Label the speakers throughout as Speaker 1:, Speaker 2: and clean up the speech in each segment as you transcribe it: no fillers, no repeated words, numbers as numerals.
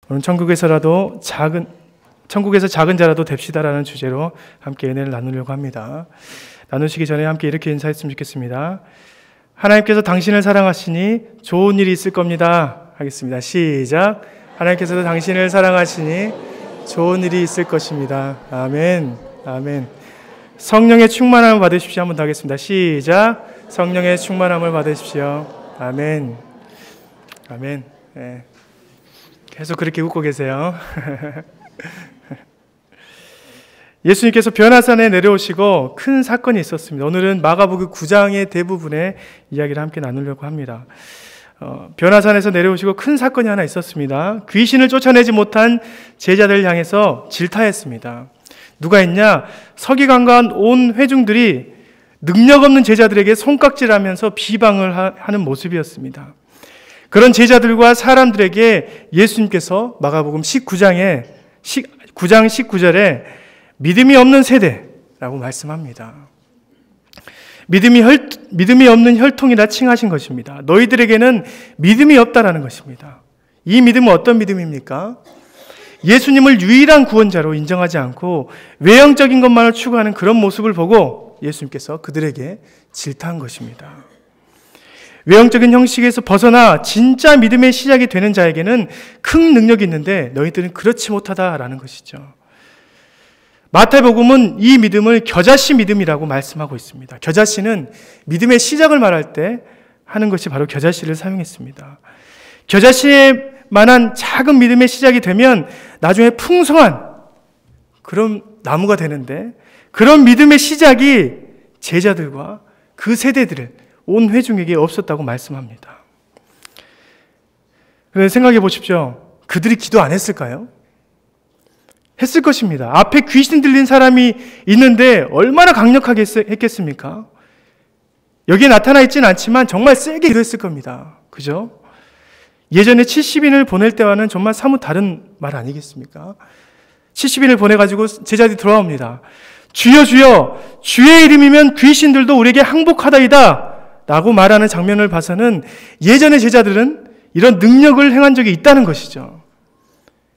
Speaker 1: 오늘 천국에서 작은 자라도 됩시다라는 주제로 함께 은혜를 나누려고 합니다. 나누시기 전에 함께 이렇게 인사했으면 좋겠습니다. 하나님께서 당신을 사랑하시니 좋은 일이 있을 겁니다. 하겠습니다. 시작. 하나님께서도 당신을 사랑하시니 좋은 일이 있을 것입니다. 아멘. 아멘. 성령의 충만함을 받으십시오. 한번 더 하겠습니다. 시작. 성령의 충만함을 받으십시오. 아멘. 아멘. 네. 계속 그렇게 웃고 계세요. 예수님께서 변화산에 내려오시고 큰 사건이 있었습니다. 오늘은 마가복음 9장의 대부분의 이야기를 함께 나누려고 합니다. 변화산에서 내려오시고 큰 사건이 하나 있었습니다. 귀신을 쫓아내지 못한 제자들을 향해서 질타했습니다. 누가 했냐? 서기관과 온 회중들이 능력 없는 제자들에게 손깍질하면서 비방을 하는 모습이었습니다. 그런 제자들과 사람들에게 예수님께서 마가복음 9장 19절에 믿음이 없는 세대라고 말씀합니다. 믿음이 없는 혈통이라 칭하신 것입니다. 너희들에게는 믿음이 없다라는 것입니다. 이 믿음은 어떤 믿음입니까? 예수님을 유일한 구원자로 인정하지 않고 외형적인 것만을 추구하는 그런 모습을 보고 예수님께서 그들에게 질타한 것입니다. 외형적인 형식에서 벗어나 진짜 믿음의 시작이 되는 자에게는 큰 능력이 있는데 너희들은 그렇지 못하다라는 것이죠. 마태복음은 이 믿음을 겨자씨 믿음이라고 말씀하고 있습니다. 겨자씨는 믿음의 시작을 말할 때 하는 것이 바로 겨자씨를 사용했습니다. 겨자씨에 만한 작은 믿음의 시작이 되면 나중에 풍성한 그런 나무가 되는데 그런 믿음의 시작이 제자들과 그 세대들을 온 회중에게 없었다고 말씀합니다. 그런데 생각해 보십시오. 그들이 기도 안 했을까요? 했을 것입니다. 앞에 귀신 들린 사람이 있는데 얼마나 강력하게 했겠습니까? 여기에 나타나 있지는 않지만 정말 세게 기도했을 겁니다. 그죠? 예전에 70인을 보낼 때와는 정말 사뭇 다른 말 아니겠습니까? 70인을 보내가지고 제자들이 돌아옵니다. 주여 주여 주의 이름이면 귀신들도 우리에게 항복하다이다 라고 말하는 장면을 봐서는 예전의 제자들은 이런 능력을 행한 적이 있다는 것이죠.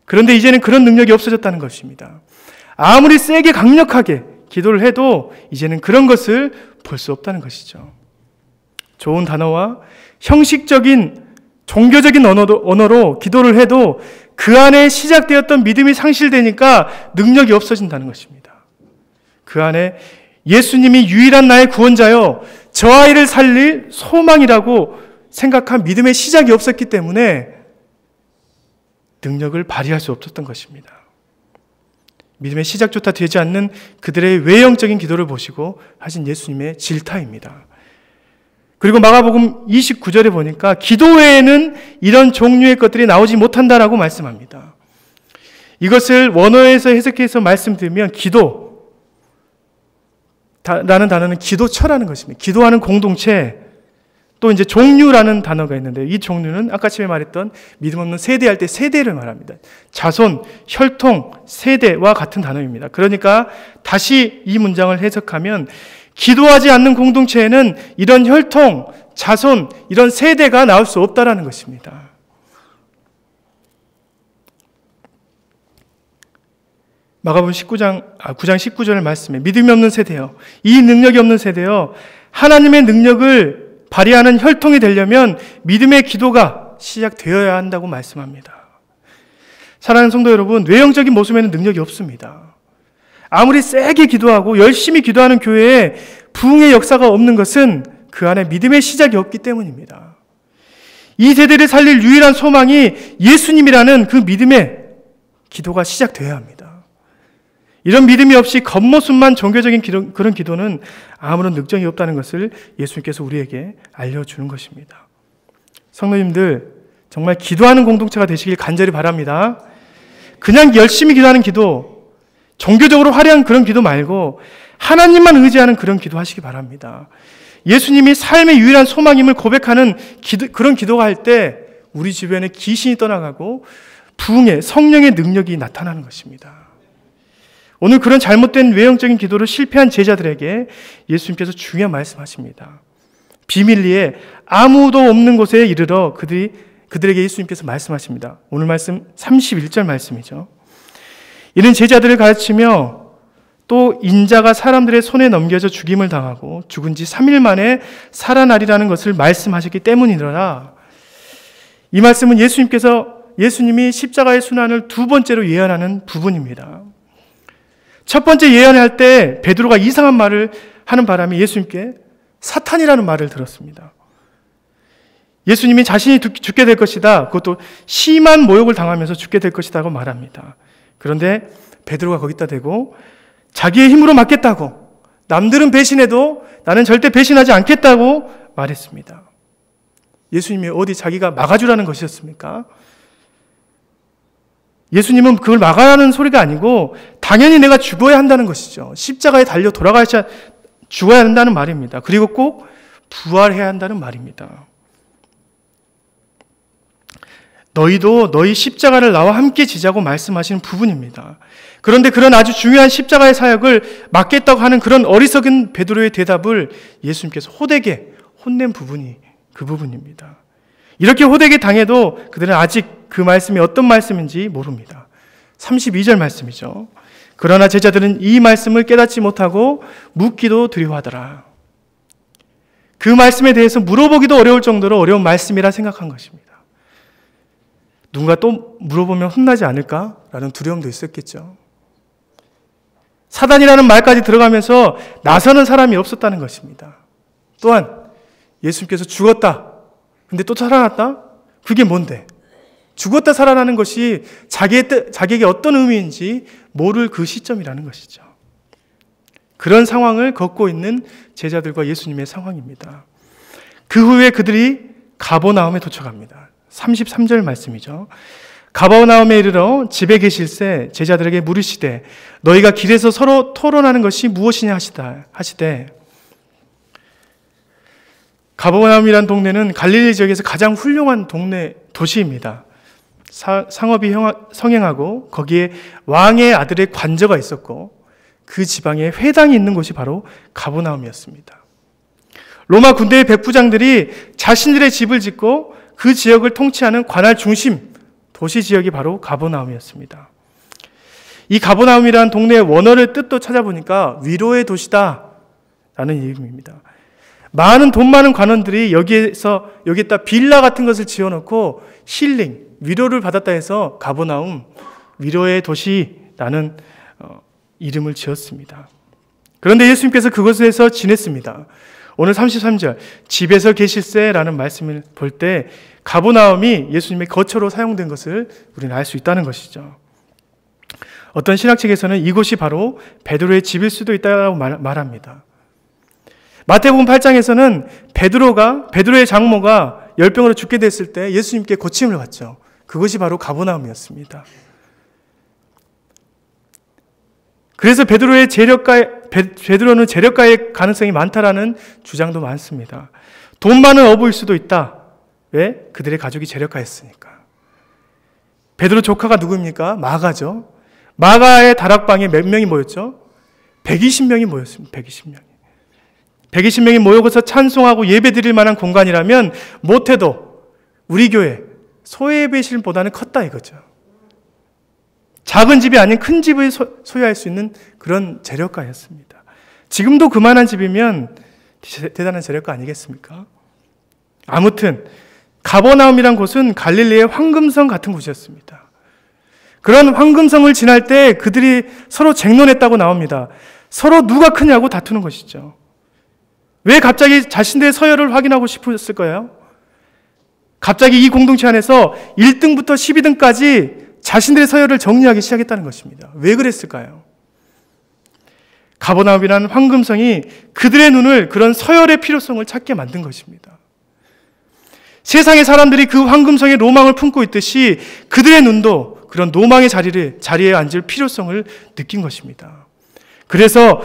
Speaker 1: 그런데 이제는 그런 능력이 없어졌다는 것입니다. 아무리 세게 강력하게 기도를 해도 이제는 그런 것을 볼 수 없다는 것이죠. 좋은 단어와 형식적인 종교적인 언어로 기도를 해도 그 안에 시작되었던 믿음이 상실되니까 능력이 없어진다는 것입니다. 그 안에 예수님이 유일한 나의 구원자요, 저 아이를 살릴 소망이라고 생각한 믿음의 시작이 없었기 때문에 능력을 발휘할 수 없었던 것입니다. 믿음의 시작조차 되지 않는 그들의 외형적인 기도를 보시고 하신 예수님의 질타입니다. 그리고 마가복음 29절에 보니까 기도 외에는 이런 종류의 것들이 나오지 못한다라고 말씀합니다. 이것을 원어에서 해석해서 말씀드리면 기도라는 단어는 기도처라는 것입니다. 기도하는 공동체, 또 이제 종류라는 단어가 있는데 이 종류는 아까 처음에 말했던 믿음 없는 세대할 때 세대를 말합니다. 자손, 혈통, 세대와 같은 단어입니다. 그러니까 다시 이 문장을 해석하면 기도하지 않는 공동체에는 이런 혈통, 자손, 이런 세대가 나올 수 없다라는 것입니다. 마가복음 9장 19절 말씀에 믿음이 없는 세대요, 이 능력이 없는 세대요, 하나님의 능력을 발휘하는 혈통이 되려면 믿음의 기도가 시작되어야 한다고 말씀합니다. 사랑하는 성도 여러분, 외형적인 모습에는 능력이 없습니다. 아무리 세게 기도하고 열심히 기도하는 교회에 부흥의 역사가 없는 것은 그 안에 믿음의 시작이 없기 때문입니다. 이 세대를 살릴 유일한 소망이 예수님이라는 그 믿음의 기도가 시작되어야 합니다. 이런 믿음이 없이 겉모습만 종교적인 그런 기도는 아무런 능력이 없다는 것을 예수님께서 우리에게 알려주는 것입니다. 성도님들, 정말 기도하는 공동체가 되시길 간절히 바랍니다. 그냥 열심히 기도하는 기도, 종교적으로 화려한 그런 기도 말고 하나님만 의지하는 그런 기도 하시기 바랍니다. 예수님이 삶의 유일한 소망임을 고백하는 그런 기도가 할 때 우리 주변에 귀신이 떠나가고 부흥의 성령의 능력이 나타나는 것입니다. 오늘 그런 잘못된 외형적인 기도를 실패한 제자들에게 예수님께서 중요한 말씀하십니다. 비밀리에 아무도 없는 곳에 이르러 그들이 그들에게 예수님께서 말씀하십니다. 오늘 말씀 31절 말씀이죠. 이는 제자들을 가르치며 또 인자가 사람들의 손에 넘겨져 죽임을 당하고 죽은 지 3일 만에 살아나리라는 것을 말씀하셨기 때문이더라. 이 말씀은 예수님이 십자가의 순환을 두 번째로 예언하는 부분입니다. 첫 번째 예언할 때 베드로가 이상한 말을 하는 바람에 예수님께 사탄이라는 말을 들었습니다. 예수님이 자신이 죽게 될 것이다. 그것도 심한 모욕을 당하면서 죽게 될 것이라고 말합니다. 그런데 베드로가 거기다 대고 자기의 힘으로 막겠다고, 남들은 배신해도 나는 절대 배신하지 않겠다고 말했습니다. 예수님이 어디 자기가 막아주라는 것이었습니까? 예수님은 그걸 막아라는 소리가 아니고 당연히 내가 죽어야 한다는 것이죠. 십자가에 달려 죽어야 한다는 말입니다. 그리고 꼭 부활해야 한다는 말입니다. 너희도 너희 십자가를 나와 함께 지자고 말씀하시는 부분입니다. 그런데 그런 아주 중요한 십자가의 사역을 맡겠다고 하는 그런 어리석은 베드로의 대답을 예수님께서 호되게 혼낸 부분이 그 부분입니다. 이렇게 호되게 당해도 그들은 아직 그 말씀이 어떤 말씀인지 모릅니다. 32절 말씀이죠. 그러나 제자들은 이 말씀을 깨닫지 못하고 묻기도 두려워하더라. 그 말씀에 대해서 물어보기도 어려울 정도로 어려운 말씀이라 생각한 것입니다. 누군가 또 물어보면 혼나지 않을까라는 두려움도 있었겠죠. 사단이라는 말까지 들어가면서 나서는 사람이 없었다는 것입니다. 또한 예수님께서 죽었다. 근데 또 살아났다? 그게 뭔데? 죽었다 살아나는 것이 자기에게 어떤 의미인지 모를 그 시점이라는 것이죠. 그런 상황을 겪고 있는 제자들과 예수님의 상황입니다. 그 후에 그들이 가버나움에 도착합니다. 33절 말씀이죠. 가버나움에 이르러 집에 계실새 제자들에게 물으시되 너희가 길에서 서로 토론하는 것이 무엇이냐 하시되 가버나움이란 동네는 갈릴리 지역에서 가장 훌륭한 도시입니다. 상업이 성행하고 거기에 왕의 아들의 관저가 있었고 그 지방에 회당이 있는 곳이 바로 가버나움이었습니다. 로마 군대의 백부장들이 자신들의 집을 짓고 그 지역을 통치하는 관할 중심 도시 지역이 바로 가버나움이었습니다. 이 가버나움이라는 동네의 원어를 뜻도 찾아보니까 위로의 도시다 라는 의미입니다. 많은 돈 많은 관원들이 여기에다 빌라 같은 것을 지어놓고 힐링, 위로를 받았다 해서 가버나움, 위로의 도시라는 이름을 지었습니다. 그런데 예수님께서 그곳에서 지냈습니다. 오늘 33절 집에서 계실새라는 말씀을 볼 때 가버나움이 예수님의 거처로 사용된 것을 우리는 알 수 있다는 것이죠. 어떤 신학책에서는 이곳이 바로 베드로의 집일 수도 있다고 말합니다. 마태복음 8장에서는 베드로의 장모가 열병으로 죽게 됐을 때 예수님께 고침을 받죠. 그것이 바로 가버나움이었습니다. 그래서 베드로는 재력가의 가능성이 많다라는 주장도 많습니다. 돈 많은 어부일 수도 있다. 왜? 그들의 가족이 재력가였으니까. 베드로 조카가 누구입니까? 마가죠. 마가의 다락방에 몇 명이 모였죠? 120명이 모였습니다. 120명이 모여서 찬송하고 예배 드릴 만한 공간이라면 못해도 우리 교회 소예배실보다는 컸다 이거죠. 작은 집이 아닌 큰 집을 소유할 수 있는 그런 재력가였습니다. 지금도 그만한 집이면 대단한 재력가 아니겠습니까? 아무튼 가버나움이란 곳은 갈릴리의 황금성 같은 곳이었습니다. 그런 황금성을 지날 때 그들이 서로 쟁론했다고 나옵니다. 서로 누가 크냐고 다투는 것이죠. 왜 갑자기 자신들의 서열을 확인하고 싶었을까요? 갑자기 이 공동체 안에서 1등부터 12등까지 자신들의 서열을 정리하기 시작했다는 것입니다. 왜 그랬을까요? 가버나움이라는 황금성이 그들의 눈을 그런 서열의 필요성을 찾게 만든 것입니다. 세상의 사람들이 그 황금성의 로망을 품고 있듯이 그들의 눈도 그런 로망의 자리에 앉을 필요성을 느낀 것입니다. 그래서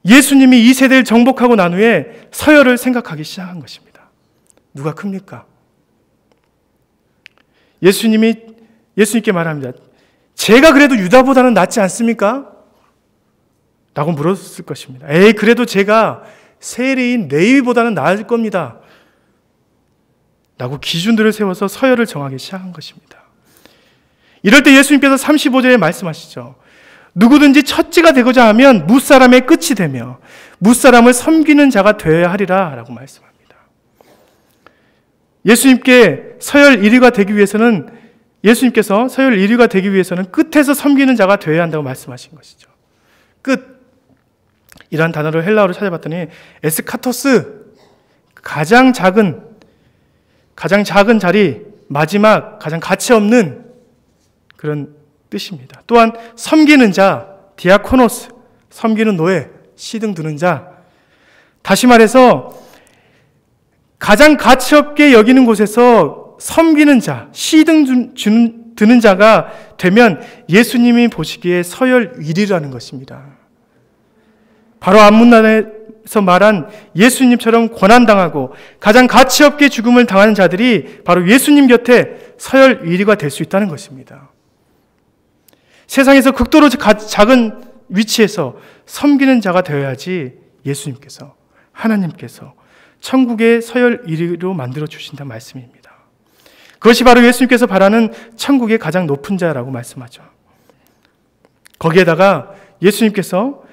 Speaker 1: 예수님이 이 세대를 정복하고 난 후에 서열을 생각하기 시작한 것입니다. 누가 큽니까? 예수님께 말합니다. 제가 그래도 유다보다는 낫지 않습니까? 라고 물었을 것입니다. 그래도 제가 세리인 레위보다는 나을 겁니다. 라고 기준들을 세워서 서열을 정하기 시작한 것입니다. 이럴 때 예수님께서 35절에 말씀하시죠. 누구든지 첫째가 되고자 하면 무사람의 끝이 되며 무사람을 섬기는 자가 되어야 하리라 라고 말씀합니다. 예수님께서 서열 1위가 되기 위해서는 끝에서 섬기는 자가 되어야 한다고 말씀하신 것이죠. 끝. 이란 단어를 헬라어로 찾아봤더니 에스카토스, 가장 작은 자리, 마지막, 가장 가치 없는 그런 뜻입니다. 또한 섬기는 자, 디아코노스, 섬기는 노예, 시등 드는 자. 다시 말해서 가장 가치 없게 여기는 곳에서 섬기는 자, 시등 드는 자가 되면 예수님이 보시기에 서열 1위라는 것입니다. 바로 앞문단에서 말한 예수님처럼 고난당하고 가장 가치 없게 죽음을 당하는 자들이 바로 예수님 곁에 서열 1위가 될 수 있다는 것입니다. 세상에서 극도로 작은 위치에서 섬기는 자가 되어야지 예수님께서, 하나님께서 천국의 서열 1위로 만들어 주신다는 말씀입니다. 그것이 바로 예수님께서 바라는 천국의 가장 높은 자라고 말씀하죠. 거기에다가 예수님께서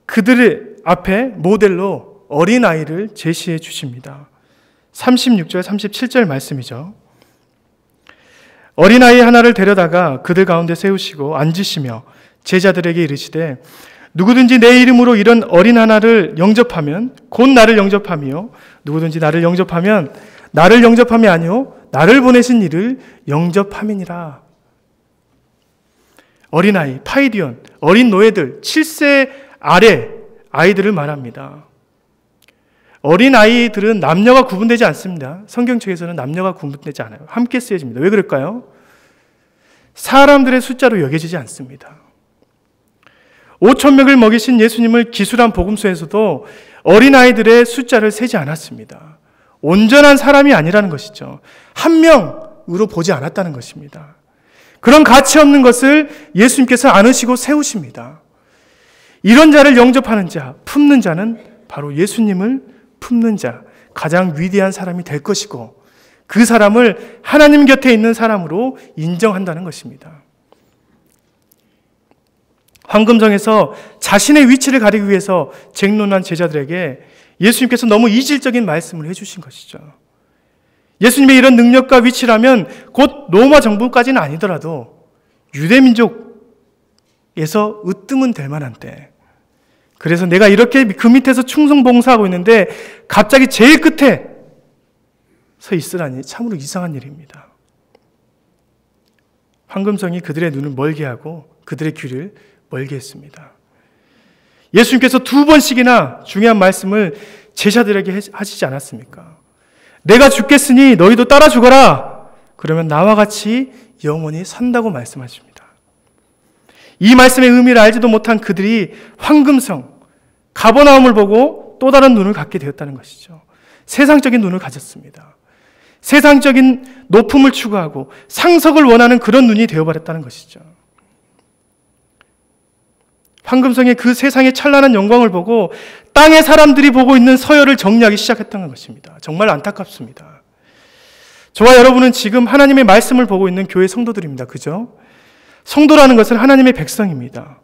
Speaker 1: 그들의 앞에 모델로 어린아이를 제시해 주십니다. 36절, 37절 말씀이죠. 어린아이 하나를 데려다가 그들 가운데 세우시고 앉으시며 제자들에게 이르시되 누구든지 내 이름으로 이런 어린 하나를 영접하면 곧 나를 영접하며 누구든지 나를 영접하면 나를 영접함이 아니요 나를 보내신 이를 영접함이니라. 어린아이, 파이디온, 어린 노예들, 7세 아래 아이들을 말합니다. 어린아이들은 남녀가 구분되지 않습니다. 성경책에서는 남녀가 구분되지 않아요. 함께 쓰여집니다. 왜 그럴까요? 사람들의 숫자로 여겨지지 않습니다. 5,000명을 먹이신 예수님을 기술한 복음서에서도 어린아이들의 숫자를 세지 않았습니다. 온전한 사람이 아니라는 것이죠. 한 명으로 보지 않았다는 것입니다. 그런 가치 없는 것을 예수님께서 안으시고 세우십니다. 이런 자를 영접하는 자, 품는 자는 바로 예수님을 품는 자, 가장 위대한 사람이 될 것이고 그 사람을 하나님 곁에 있는 사람으로 인정한다는 것입니다. 황금성에서 자신의 위치를 가리기 위해서 쟁론한 제자들에게 예수님께서 너무 이질적인 말씀을 해주신 것이죠. 예수님의 이런 능력과 위치라면 곧 로마 정부까지는 아니더라도 유대민족에서 으뜸은 될 만한 때, 그래서 내가 이렇게 그 밑에서 충성봉사하고 있는데 갑자기 제일 끝에 서 있으라니 참으로 이상한 일입니다. 황금성이 그들의 눈을 멀게 하고 그들의 귀를 멀게 했습니다. 예수님께서 2번씩이나 중요한 말씀을 제자들에게 하시지 않았습니까? 내가 죽겠으니 너희도 따라 죽어라. 그러면 나와 같이 영원히 산다고 말씀하십니다. 이 말씀의 의미를 알지도 못한 그들이 황금성, 가버나움을 보고 또 다른 눈을 갖게 되었다는 것이죠. 세상적인 눈을 가졌습니다. 세상적인 높음을 추구하고 상석을 원하는 그런 눈이 되어버렸다는 것이죠. 황금성의 그 세상의 찬란한 영광을 보고 땅의 사람들이 보고 있는 서열을 정리하기 시작했던 것입니다. 정말 안타깝습니다. 저와 여러분은 지금 하나님의 말씀을 보고 있는 교회 성도들입니다. 그죠? 성도라는 것은 하나님의 백성입니다.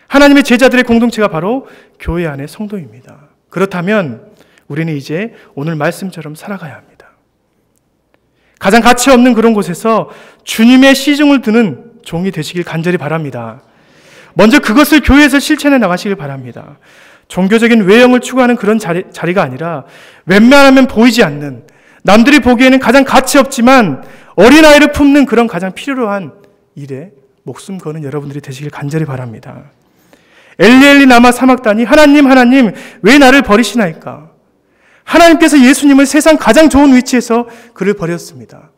Speaker 1: 하나님의 제자들의 공동체가 바로 교회 안의 성도입니다. 그렇다면 우리는 이제 오늘 말씀처럼 살아가야 합니다. 가장 가치 없는 그런 곳에서 주님의 시중을 드는 종이 되시길 간절히 바랍니다. 먼저 그것을 교회에서 실천해 나가시길 바랍니다. 종교적인 외형을 추구하는 그런 자리가 아니라 웬만하면 보이지 않는, 남들이 보기에는 가장 가치 없지만 어린아이를 품는 그런 가장 필요로 한 일에 목숨 거는 여러분들이 되시길 간절히 바랍니다. 엘리엘리 라마 사막다니 하나님 왜 나를 버리시나이까? 하나님께서 예수님을 세상 가장 좋은 위치에서 그를 버렸습니다.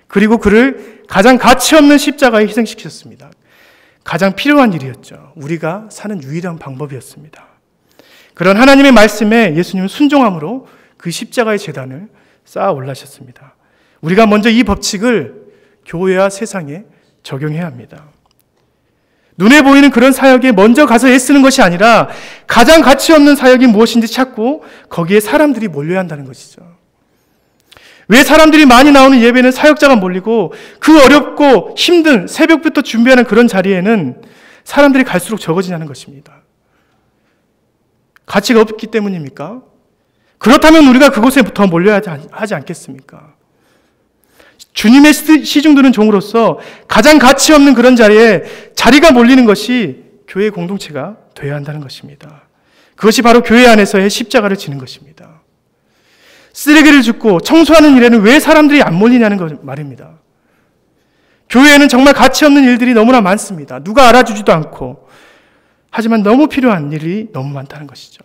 Speaker 1: 그리고 그를 가장 가치 없는 십자가에 희생시키셨습니다. 가장 필요한 일이었죠. 우리가 사는 유일한 방법이었습니다. 그런 하나님의 말씀에 예수님은 순종함으로 그 십자가의 제단을 쌓아 올라셨습니다. 우리가 먼저 이 법칙을 교회와 세상에 적용해야 합니다. 눈에 보이는 그런 사역에 먼저 가서 애쓰는 것이 아니라 가장 가치 없는 사역이 무엇인지 찾고 거기에 사람들이 몰려야 한다는 것이죠. 왜 사람들이 많이 나오는 예배는 사역자가 몰리고 그 어렵고 힘든 새벽부터 준비하는 그런 자리에는 사람들이 갈수록 적어지냐는 것입니다. 가치가 없기 때문입니까? 그렇다면 우리가 그곳에 더 몰려야 하지 않겠습니까? 주님의 시중드는 종으로서 가장 가치 없는 그런 자리에 자리가 몰리는 것이 교회 공동체가 되어야 한다는 것입니다. 그것이 바로 교회 안에서의 십자가를 지는 것입니다. 쓰레기를 줍고 청소하는 일에는 왜 사람들이 안 몰리냐는 말입니다. 교회에는 정말 가치 없는 일들이 너무나 많습니다. 누가 알아주지도 않고, 하지만 너무 필요한 일이 너무 많다는 것이죠.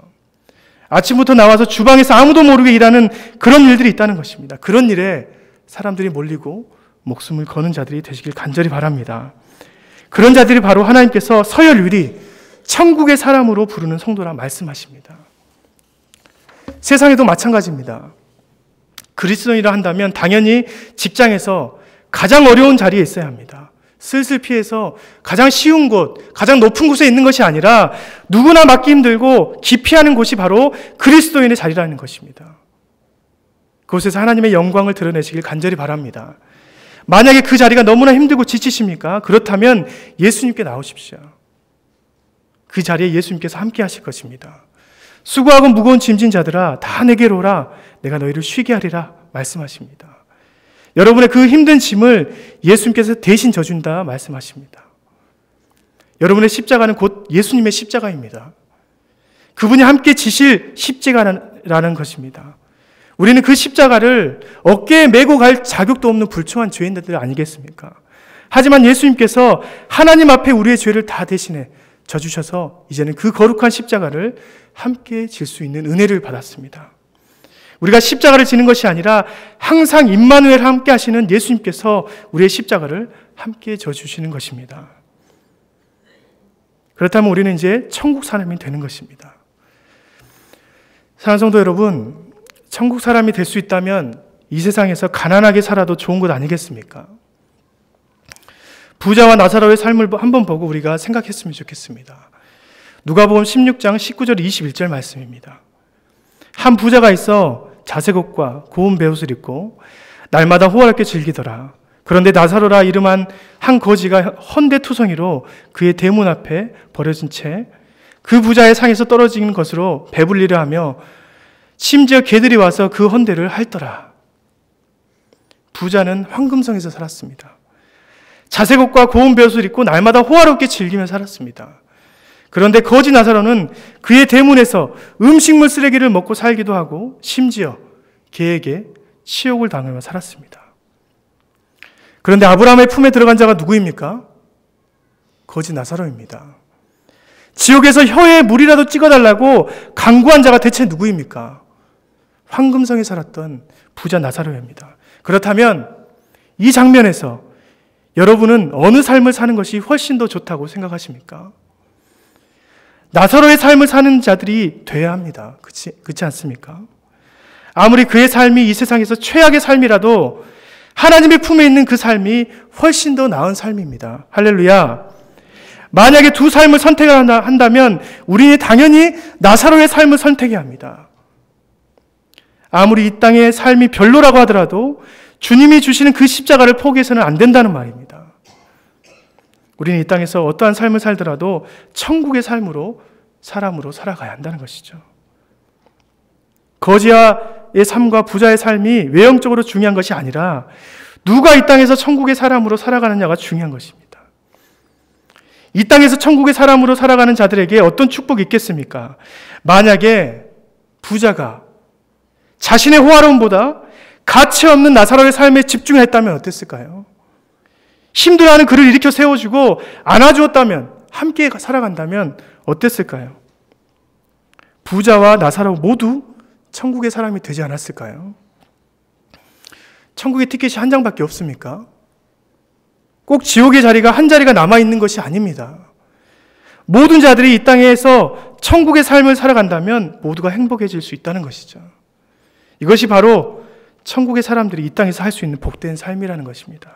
Speaker 1: 아침부터 나와서 주방에서 아무도 모르게 일하는 그런 일들이 있다는 것입니다. 그런 일에 사람들이 몰리고 목숨을 거는 자들이 되시길 간절히 바랍니다. 그런 자들이 바로 하나님께서 서열유리 천국의 사람으로 부르는 성도라 말씀하십니다. 세상에도 마찬가지입니다. 그리스도인이라 한다면 당연히 직장에서 가장 어려운 자리에 있어야 합니다. 슬슬 피해서 가장 쉬운 곳, 가장 높은 곳에 있는 것이 아니라 누구나 맡기 힘들고 기피하는 곳이 바로 그리스도인의 자리라는 것입니다. 그곳에서 하나님의 영광을 드러내시길 간절히 바랍니다. 만약에 그 자리가 너무나 힘들고 지치십니까? 그렇다면 예수님께 나오십시오. 그 자리에 예수님께서 함께 하실 것입니다. 수고하고 무거운 짐진 자들아 다 내게로 오라 내가 너희를 쉬게 하리라 말씀하십니다. 여러분의 그 힘든 짐을 예수님께서 대신 져준다 말씀하십니다. 여러분의 십자가는 곧 예수님의 십자가입니다. 그분이 함께 지실 십자가라는 것입니다. 우리는 그 십자가를 어깨에 메고 갈 자격도 없는 불충한 죄인들 아니겠습니까? 하지만 예수님께서 하나님 앞에 우리의 죄를 다 대신해 져주셔서 이제는 그 거룩한 십자가를 함께 질 수 있는 은혜를 받았습니다. 우리가 십자가를 지는 것이 아니라 항상 임마누엘 함께 하시는 예수님께서 우리의 십자가를 함께 져주시는 것입니다. 그렇다면 우리는 이제 천국 사람이 되는 것입니다. 사랑하는 성도 여러분, 천국 사람이 될 수 있다면 이 세상에서 가난하게 살아도 좋은 것 아니겠습니까? 부자와 나사로의 삶을 한번 보고 우리가 생각했으면 좋겠습니다. 누가복음 16장 19절 21절 말씀입니다. 한 부자가 있어 자색옷과 고운 베옷을 입고 날마다 호화롭게 즐기더라. 그런데 나사로라 이름한 한 거지가 헌데투성이로 그의 대문 앞에 버려진 채 그 부자의 상에서 떨어진 것으로 배불리려 하며 심지어 개들이 와서 그 헌데를 핥더라. 부자는 황금성에서 살았습니다. 자색옷과 고운 베옷을 입고 날마다 호화롭게 즐기며 살았습니다. 그런데 거지 나사로는 그의 대문에서 음식물 쓰레기를 먹고 살기도 하고 심지어 개에게 치욕을 당하며 살았습니다. 그런데 아브라함의 품에 들어간 자가 누구입니까? 거지 나사로입니다. 지옥에서 혀에 물이라도 찍어달라고 간구한 자가 대체 누구입니까? 황금성에 살았던 부자 나사로입니다. 그렇다면 이 장면에서 여러분은 어느 삶을 사는 것이 훨씬 더 좋다고 생각하십니까? 나사로의 삶을 사는 자들이 돼야 합니다. 그렇지 않습니까? 아무리 그의 삶이 이 세상에서 최악의 삶이라도 하나님의 품에 있는 그 삶이 훨씬 더 나은 삶입니다. 할렐루야. 만약에 두 삶을 선택한다면 우리는 당연히 나사로의 삶을 선택해야 합니다. 아무리 이 땅의 삶이 별로라고 하더라도 주님이 주시는 그 십자가를 포기해서는 안 된다는 말입니다. 우리는 이 땅에서 어떠한 삶을 살더라도 천국의 삶으로 사람으로 살아가야 한다는 것이죠. 거지의 삶과 부자의 삶이 외형적으로 중요한 것이 아니라 누가 이 땅에서 천국의 사람으로 살아가느냐가 중요한 것입니다. 이 땅에서 천국의 사람으로 살아가는 자들에게 어떤 축복이 있겠습니까? 만약에 부자가 자신의 호화로움보다 가치 없는 나사로의 삶에 집중했다면 어땠을까요? 힘들어하는 그를 일으켜 세워주고 안아주었다면, 함께 살아간다면 어땠을까요? 부자와 나사로 모두 천국의 사람이 되지 않았을까요? 천국의 티켓이 한 장밖에 없습니까? 꼭 지옥의 자리가 한 자리가 남아있는 것이 아닙니다. 모든 자들이 이 땅에서 천국의 삶을 살아간다면 모두가 행복해질 수 있다는 것이죠. 이것이 바로 천국의 사람들이 이 땅에서 할 수 있는 복된 삶이라는 것입니다.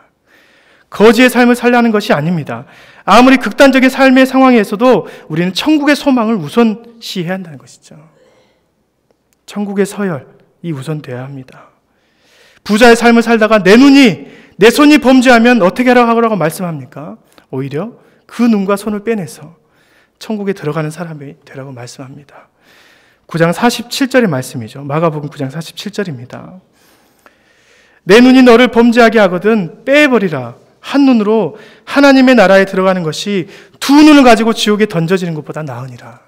Speaker 1: 거지의 삶을 살려는 것이 아닙니다. 아무리 극단적인 삶의 상황에서도 우리는 천국의 소망을 우선시해야 한다는 것이죠. 천국의 서열이 우선되어야 합니다. 부자의 삶을 살다가 내 손이 범죄하면 어떻게 하라고 말씀합니까? 오히려 그 눈과 손을 빼내서 천국에 들어가는 사람이 되라고 말씀합니다. 9장 47절의 말씀이죠. 마가복음 9장 47절입니다. 내 눈이 너를 범죄하게 하거든 빼버리라. 한 눈으로 하나님의 나라에 들어가는 것이 두 눈을 가지고 지옥에 던져지는 것보다 나으니라.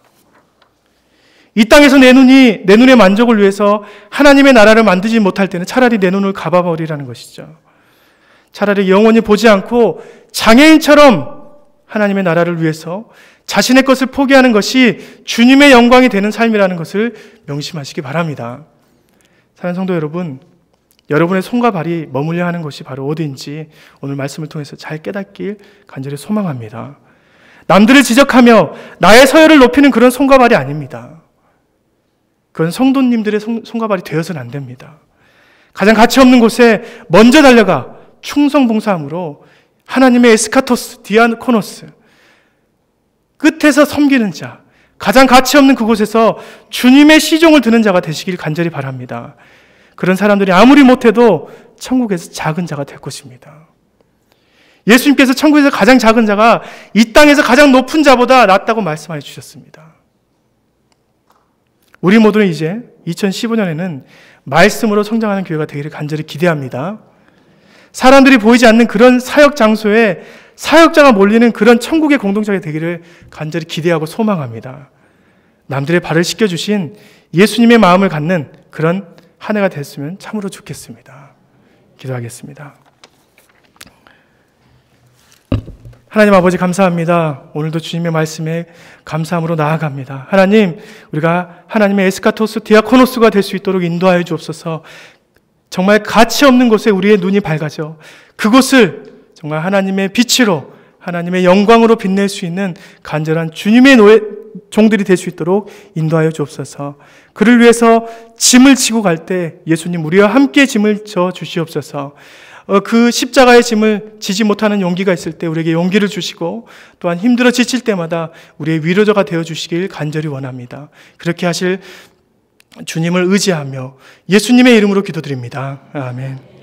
Speaker 1: 이 땅에서 내 눈의 만족을 위해서 하나님의 나라를 만들지 못할 때는 차라리 내 눈을 감아버리라는 것이죠. 차라리 영원히 보지 않고 장애인처럼 하나님의 나라를 위해서 자신의 것을 포기하는 것이 주님의 영광이 되는 삶이라는 것을 명심하시기 바랍니다. 사랑하는 성도 여러분, 여러분의 손과 발이 머물려 하는 것이 바로 어디인지 오늘 말씀을 통해서 잘 깨닫길 간절히 소망합니다. 남들을 지적하며 나의 서열을 높이는 그런 손과 발이 아닙니다. 그건 성도님들의 손과 발이 되어서는 안 됩니다. 가장 가치 없는 곳에 먼저 달려가 충성봉사함으로 하나님의 에스카토스, 디아코노스, 끝에서 섬기는 자, 가장 가치 없는 그곳에서 주님의 시종을 드는 자가 되시길 간절히 바랍니다. 그런 사람들이 아무리 못해도 천국에서 작은 자가 될 것입니다. 예수님께서 천국에서 가장 작은 자가 이 땅에서 가장 높은 자보다 낫다고 말씀해 주셨습니다. 우리 모두는 이제 2015년에는 말씀으로 성장하는 교회가 되기를 간절히 기대합니다. 사람들이 보이지 않는 그런 사역 장소에 사역자가 몰리는 그런 천국의 공동체가 되기를 간절히 기대하고 소망합니다. 남들의 발을 씻겨주신 예수님의 마음을 갖는 그런 한 해가 됐으면 참으로 좋겠습니다. 기도하겠습니다. 하나님 아버지 감사합니다. 오늘도 주님의 말씀에 감사함으로 나아갑니다. 하나님, 우리가 하나님의 에스카토스 디아코노스가 될 수 있도록 인도하여 주옵소서. 정말 가치 없는 곳에 우리의 눈이 밝아져 그곳을 정말 하나님의 빛으로 하나님의 영광으로 빛낼 수 있는 간절한 주님의 종들이 될 수 있도록 인도하여 주옵소서. 그를 위해서 짐을 지고 갈 때 예수님 우리와 함께 짐을 져 주시옵소서. 그 십자가의 짐을 지지 못하는 용기가 있을 때 우리에게 용기를 주시고 또한 힘들어 지칠 때마다 우리의 위로자가 되어 주시길 간절히 원합니다. 그렇게 하실 주님을 의지하며 예수님의 이름으로 기도드립니다. 아멘.